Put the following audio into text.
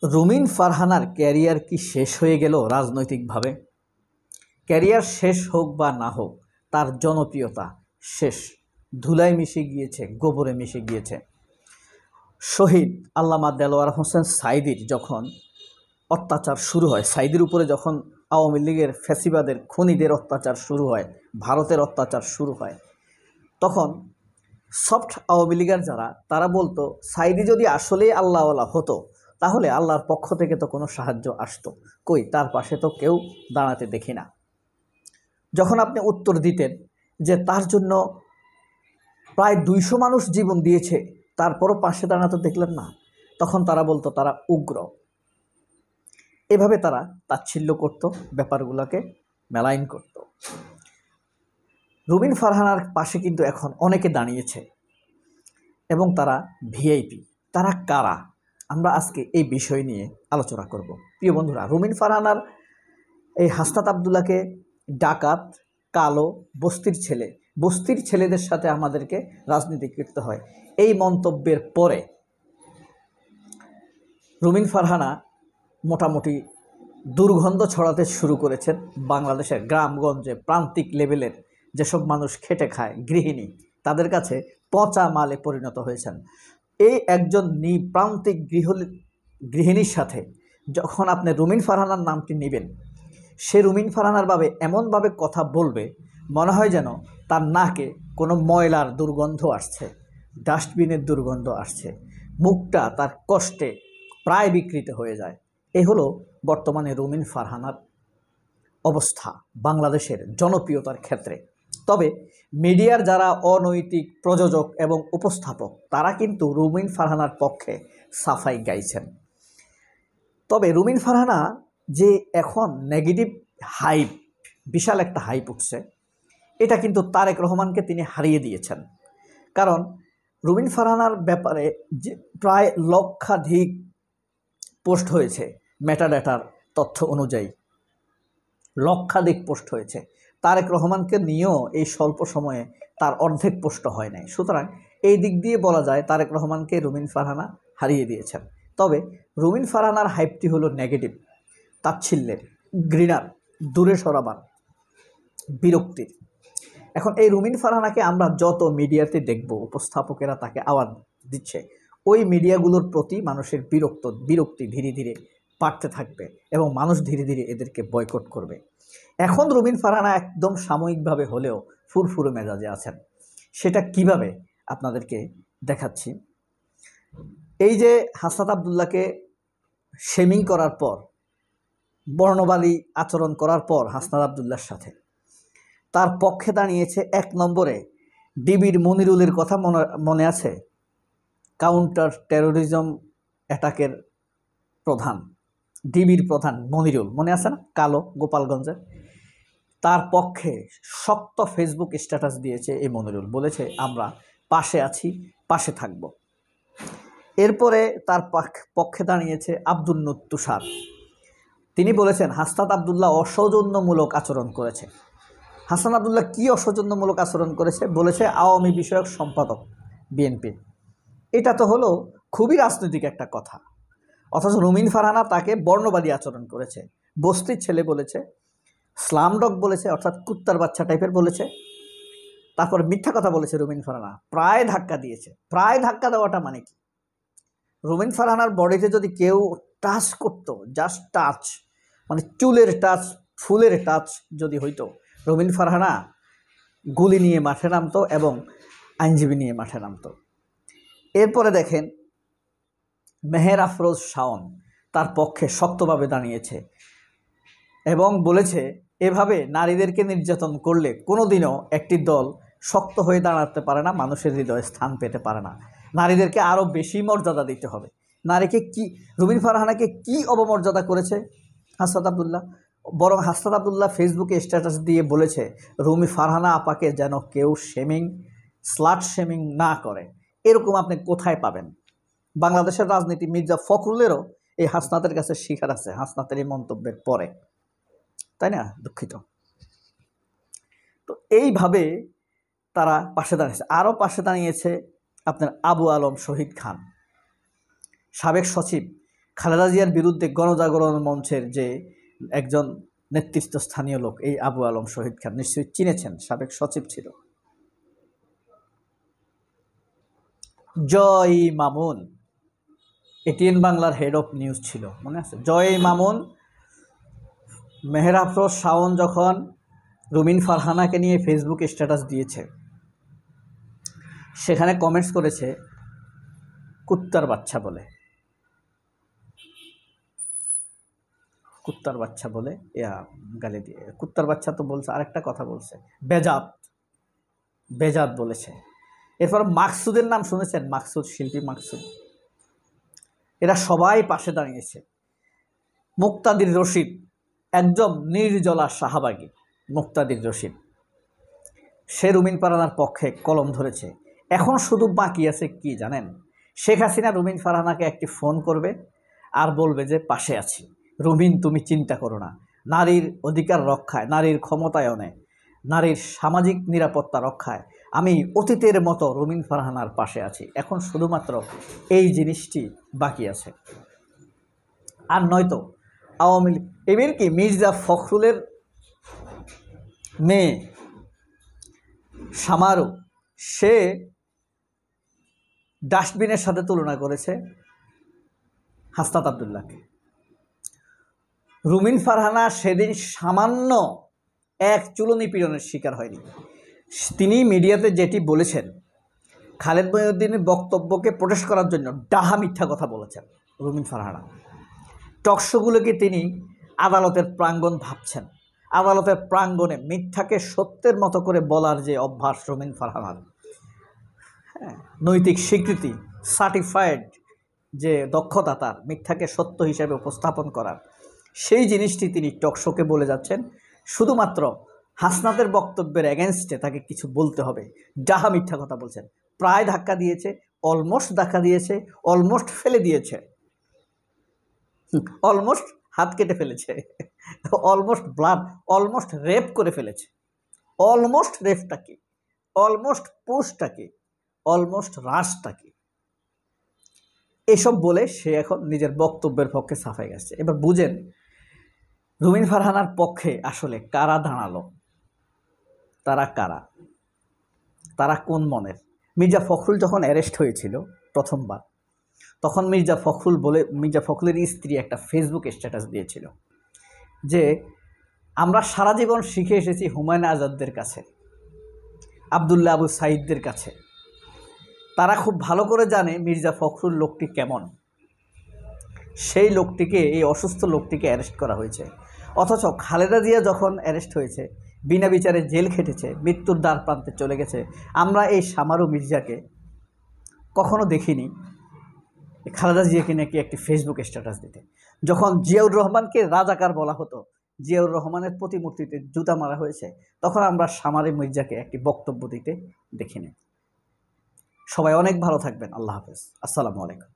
রুমিন ফারহানার career কি শেষ হয়ে গেল রাজনৈতিকভাবে? ক্যারিয়ার শেষ হোক বা না হোক, তার জনপ্রিয়তা শেষ, ধুলায় মিশে গিয়েছে, গোবরে মিশে গিয়েছে। শহীদ আল্লামা দেলোয়ার হোসেন সাঈদীর যখন অত্যাচার শুরু হয়, সাঈদীর উপরে যখন আওয়ামী লীগের ফ্যাসিবাদের খুনিদের অত্যাচার শুরু হয়, ভারতের অত্যাচার শুরু হয়, তখন সফট আওয়ামী লীগের যারা, তারা বলতো সাঈদী যদি আসলেই আল্লাহওয়ালা হতো তাহলে আল্লাহর পক্ষ থেকে তো কোনো সাহায্য আসতো, কই তার পাশে তো কেউ দাঁড়াতে দেখি না। যখন আপনি উত্তর দিতেন যে তার জন্য প্রায় 200 মানুষ জীবন দিয়েছে, তারপরও পাশে দাঁড়াতে দেখলেন না, তখন তারা বলতো তারা উগ্র। এভাবে তারা তাচ্ছিল্য করত, ব্যাপারগুলোকে মেলাইন করত। রুমিন ফারহানার পাশে কিন্তু এখন অনেকে দাঁড়িয়েছে এবং তারা ভিআইপি। তারা কারা? আমরা আজকে এই বিষয় নিয়ে আলোচনা করব। প্রিয় বন্ধুরা, রুমিন ফারহানার এই হাসনাত আবদুল্লাহকে ডাকাত, কালো, বস্তির ছেলেদের সাথে আমাদেরকে রাজনীতি করতে হয়, এই মন্তব্যের পরে রুমিন ফারহানা মোটামুটি দুর্গন্ধ ছড়াতে শুরু করেছেন। বাংলাদেশের গ্রামগঞ্জে প্রান্তিক লেভেলের যেসব মানুষ খেটে খায়, গৃহিণী, তাদের কাছে পচা মালে পরিণত হয়েছেন। এই একজন প্রান্তিক গৃহিণীর সাথে যখন আপনি রুমিন ফারহানার নামটি নেবেন, সে রুমিন ফারহানার এমনভাবে কথা বলবে, মনে হয় যেন তার নাকে কোনো ময়লার দুর্গন্ধ আসছে, ডাস্টবিনের দুর্গন্ধ আসছে, মুখটা তার কষ্টে প্রায় বিকৃত হয়ে যায়। এই হলো বর্তমানে রুমিন ফারহানার অবস্থা বাংলাদেশের জনপ্রিয়তার ক্ষেত্রে। তবে মিডিয়ার যারা অনৈতিক প্রযোজক এবং উপস্থাপক, তারা কিন্তু রুমিন ফারহানার পক্ষে সাফাই গাইছেন। তবে রুমিন ফারহানা যে এখন নেগেটিভ হাইপ, বিশাল একটা হাইপ উঠছে, এটা কিন্তু তারেক রহমানকে তিনি হারিয়ে দিয়েছেন। কারণ রুমিন ফারহানার ব্যাপারে যে প্রায় লক্ষাধিক পোস্ট হয়েছে, মেটাডাটার তথ্য অনুযায়ী লক্ষাধিক পোস্ট হয়েছে। তারেক রহমানকে নিয়েও এই স্বল্প সময়ে তার অর্ধেক পোস্ট হয় নাই। সুতরাং এই দিক দিয়ে বলা যায় তারেক রহমানকে রুমিন ফারহানা হারিয়ে দিয়েছেন। তবে রুমিন ফারহানার হাইপটি হলো নেগেটিভ, তাচ্ছিল্যের, ঘৃণার, দূরে সরাবার, বিরক্তির। এখন এই রুমিন ফারহানাকে আমরা যত মিডিয়াতে দেখব, উপস্থাপকেরা তাকে আওয়াজ দিচ্ছে, ওই মিডিয়াগুলোর প্রতি মানুষের বিরক্তি ধীরে ধীরে বাড়তে থাকবে এবং মানুষ ধীরে ধীরে এদেরকে বয়কট করবে। এখন রুমিন ফারহানা একদম সাময়িকভাবে হলেও ফুরফুরে মেজাজে আছেন। সেটা কিভাবে আপনাদেরকে দেখাচ্ছি। এই যে হাসনাত আবদুল্লাহকে শেমিং করার পর, বর্ণবাদী আচরণ করার পর হাসনাত আবদুল্লাহর সাথে তার পক্ষে দাঁড়িয়েছে 1 নম্বরে ডিবির মনিরুলের কথা মনে আছে? কাউন্টার টেরোরিজম অ্যাটাকের প্রধান, ডিবির প্রধান মনিরুল, মনে আছে না? কালো, গোপালগঞ্জের। তার পক্ষে শক্ত ফেসবুক স্ট্যাটাস দিয়েছে এই মনিরুল, বলেছে আমরা পাশে আছি, পাশে থাকব। এরপরে তার পক্ষে দাঁড়িয়েছে আব্দুল নূর তুষার। তিনি বলেছেন হাসনাত আবদুল্লাহ অসৌজন্যমূলক আচরণ করেছে। হাসনাত আবদুল্লাহ কী অসৌজন্যমূলক আচরণ করেছে? বলেছে আওয়ামী বিষয়ক সম্পাদক বিএনপি। এটা তো হলো খুবই রাজনৈতিক একটা কথা। অথচ রুমিন ফারহানা তাকে বর্ণবাদী আচরণ করেছে, বস্তির ছেলে বলেছে, স্লামডগ বলেছে, অর্থাৎ কুত্তার বাচ্চা টাইপের বলেছে। তারপর মিথ্যা কথা বলেছে রুমিন ফারহানা, প্রায় ধাক্কা দিয়েছে। প্রায় ধাক্কা দেওয়াটা মানে কি? রুমিন ফারহানার বডিতে যদি কেউ টাচ করতো, জাস্ট টাচ, মানে চুলের টাচ, ফুলের টাচ যদি হইতো, রুমিন ফারহানা গুলি নিয়ে মাঠে নামতো এবং আইনজীবী নিয়ে মাঠে নামতো। এরপরে দেখেন মেহের আফরোজ শাওন তার পক্ষে শক্তভাবে দাঁড়িয়েছে এবং বলেছে এভাবে নারীদেরকে নির্যাতন করলে কোনোদিনও একটি দল শক্ত হয়ে দাঁড়াতে পারে না, মানুষের হৃদয়ে স্থান পেতে পারে না। নারীদেরকে আরও বেশি মর্যাদা দিতে হবে। নারীকে কি, রুমিন ফারহানাকে কি অবমর্যাদা করেছে হাসনাত আবদুল্লাহ? বরং হাসনাত আবদুল্লাহ ফেসবুকে স্ট্যাটাস দিয়ে বলেছে রুমি ফারহানা আপাকে যেন কেউ স্লাট শেমিং না করে। এরকম আপনি কোথায় পাবেন? বাংলাদেশের রাজনীতি মির্জা ফখরুলেরও এই হাসনাতের কাছে শিখার আছে, হাসনাতের এই মন্তব্যের পরে, তাই না? দুঃখিত। তো এইভাবে তারা পাশে দাঁড়িয়েছে। আরও পাশে দাঁড়িয়েছে আপনার আবু আলম শহীদ খান, সাবেক সচিব খালেদা জিয়ার বিরুদ্ধে গণজাগরণ মঞ্চের যে একজন নেতৃত্বস্থানীয় লোক, এই আবু আলম শহীদ খান, নিশ্চয়ই চিনেছেন, সাবেক সচিব ছিল। জয় মামুন এটিএন বাংলার হেড অফ নিউজ ছিল, মনে আছে? জয় মামুন মেহের আফরোজ শাওন যখন রুমিন ফারহানাকে নিয়ে ফেসবুকে স্ট্যাটাস দিয়েছে, সেখানে কমেন্টস করেছে কুত্তার বাচ্চা বলে, কুত্তার বাচ্চা বলে গালি দিয়ে, কুত্তার বাচ্চা তো বলছে, আরেকটা কথা বলছে, বেজাত বেজাত বলেছে। এরপর মাকসুদের নাম শুনেছেন? মাকসুদ, শিল্পী মাকসুদ, এরা সবাই পাশে দাঁড়িয়েছে। মুক্তাদির রশিদ, একদম নির্জলা শাহবাগী মুক্তাদির রশিদ, সে রুমিন ফারহানার পক্ষে কলম ধরেছে। এখন শুধু বাকি আছে কি জানেন? শেখ হাসিনা রুমিন ফারহানাকে একটি ফোন করবে আর বলবে যে পাশে আছি, রুমিন তুমি চিন্তা করো না, নারীর অধিকার রক্ষায়, নারীর ক্ষমতায়নে, নারীর সামাজিক নিরাপত্তা রক্ষায় আমি অতীতের মতো রুমিন ফারহানার পাশে আছি। এখন শুধুমাত্র এই জিনিসটি বাকি আছে, আর নয়তো আওয়ামী লীগ, এবার কি মির্জা ফখরুলের মেয়ে সামারু, সে ডাস্টবিনের সাথে তুলনা করেছে হাসনাত আবদুল্লাহকে। রুমিন ফারহানা সেদিন সামান্য এক চুলো নিপীড়নের শিকার হয়নি। তিনি মিডিয়াতে যেটি বলেছেন, খালেদ মহিউদ্দিনের বক্তব্যকে প্রোটেস্ট করার জন্য ডাহা মিথ্যা কথা বলেছেন রুমিন ফারহানা। টকশোগুলোকে তিনি আদালতের প্রাঙ্গণ ভাবছেন, আদালতের প্রাঙ্গণে মিথ্যাকে সত্যের মতো করে বলার যে অভ্যাস রুমিন ফারহানার, নৈতিক স্বীকৃতি, সার্টিফাইড যে দক্ষতা তার মিথ্যাকে সত্য হিসেবে উপস্থাপন করার, সেই জিনিসটি তিনি টকশোকে বলে যাচ্ছেন। শুধুমাত্র হাসনাতের বক্তব্যের এগেনস্টে তাকে কিছু বলতে হবে, ডাহা মিথ্যা কথা বলছেন। প্রায় ধাক্কা দিয়েছে, অলমোস্ট ধাক্কা দিয়েছে, অলমোস্ট ফেলে দিয়েছে, অলমোস্ট হাত কেটে ফেলেছে, অলমোস্ট ব্লাড, অলমোস্ট রেপ করে ফেলেছে। অলমোস্ট রেপটা কি, অলমোস্ট পুশটা কি, অলমোস্ট রাশটা কি, এসব বলে সে এখন নিজের বক্তব্যের পক্ষে সাফাই গেছে। এবার বুঝেন রুমিন ফারহানার পক্ষে আসলে কারা দাঁড়ালো, তারা কারা, তারা কোন মনের। মির্জা ফখরুল যখন অ্যারেস্ট হয়েছিল প্রথমবার, তখন মির্জা ফখরুলের স্ত্রী একটা ফেসবুক স্ট্যাটাস দিয়েছিল যে আমরা সারা জীবন শিখে এসেছি হুমায়ুন আজাদদের কাছে, আবদুল্লাহ আবু সাইদদের কাছে, তারা খুব ভালো করে জানে মির্জা ফখরুল লোকটি কেমন। সেই লোকটিকে, এই অসুস্থ লোকটিকে অ্যারেস্ট করা হয়েছে। অথচ খালেদা জিয়া যখন অ্যারেস্ট হয়েছে, বিনা বিচারে জেল খেটেছে, মৃত্যুর দ্বার প্রান্তে চলে গেছে, আমরা এই সামারু মির্জাকে কখনো দেখিনি খালেদা জিয়াকে নাকি একটি ফেসবুক স্ট্যাটাস দিতে। যখন জিয়াউর রহমানকে রাজাকার বলা হতো, জিয়াউর রহমানের প্রতিমূর্তিতে জুতা মারা হয়েছে, তখন আমরা সামারি মির্জাকে একটি বক্তব্য দিতে দেখিনি। সবাই অনেক ভালো থাকবেন। আল্লাহ হাফেজ, আসসালামু আলাইকুম।